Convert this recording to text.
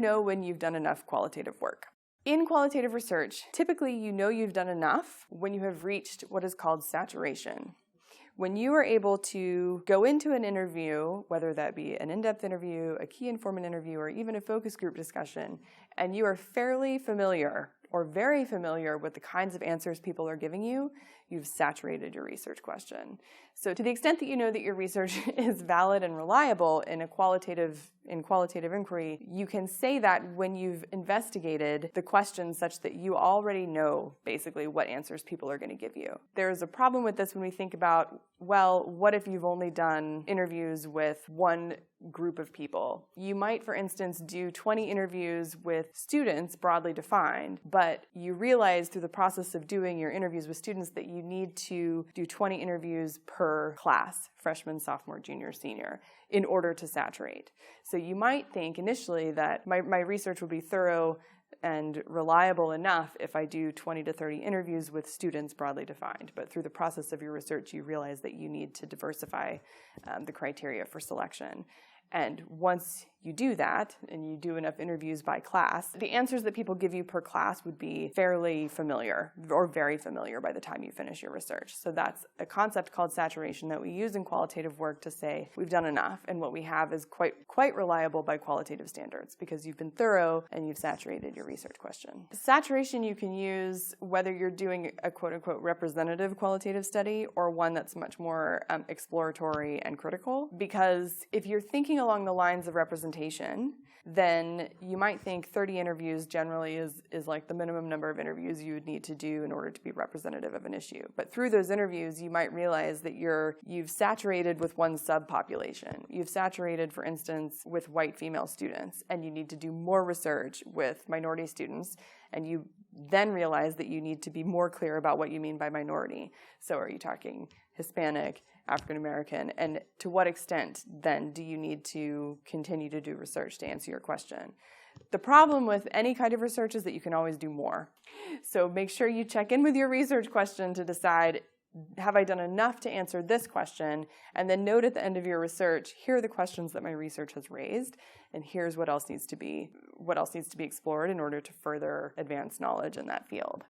Know when you've done enough qualitative work. In qualitative research, typically you know you've done enough when you have reached what is called saturation. When you are able to go into an interview, whether that be an in-depth interview, a key informant interview, or even a focus group discussion, and you are fairly familiar or very familiar with the kinds of answers people are giving you, you've saturated your research question. So to the extent that you know that your research is valid and reliable in qualitative inquiry, you can say that when you've investigated the questions such that you already know basically what answers people are going to give you. There's a problem with this when we think about, well, what if you've only done interviews with one group of people? You might, for instance, do 20 interviews with students, broadly defined, but you realize through the process of doing your interviews with students that you need to do 20 interviews per class, freshman, sophomore, junior, senior, in order to saturate. So you might think initially that my research would be thorough and reliable enough if I do 20 to 30 interviews with students broadly defined. But through the process of your research, you realize that you need to diversify the criteria for selection. And once you do that, and you do enough interviews by class, the answers that people give you per class would be fairly familiar or very familiar by the time you finish your research. So that's a concept called saturation that we use in qualitative work to say we've done enough, and what we have is quite reliable by qualitative standards because you've been thorough and you've saturated your research question. Saturation you can use whether you're doing a quote-unquote representative qualitative study or one that's much more exploratory and critical, because if you're thinking along the lines of representation, then you might think 30 interviews generally is like the minimum number of interviews you would need to do in order to be representative of an issue. But through those interviews, you might realize that you've saturated with one subpopulation. You've saturated, for instance, with white female students, and you need to do more research with minority students, and you then realize that you need to be more clear about what you mean by minority. So are you talking Hispanic, African American, and to what extent then do you need to continue to do research to answer your question? The problem with any kind of research is that you can always do more. So make sure you check in with your research question to decide, have I done enough to answer this question? And then note at the end of your research, here are the questions that my research has raised, and here's what else needs to be explored in order to further advance knowledge in that field.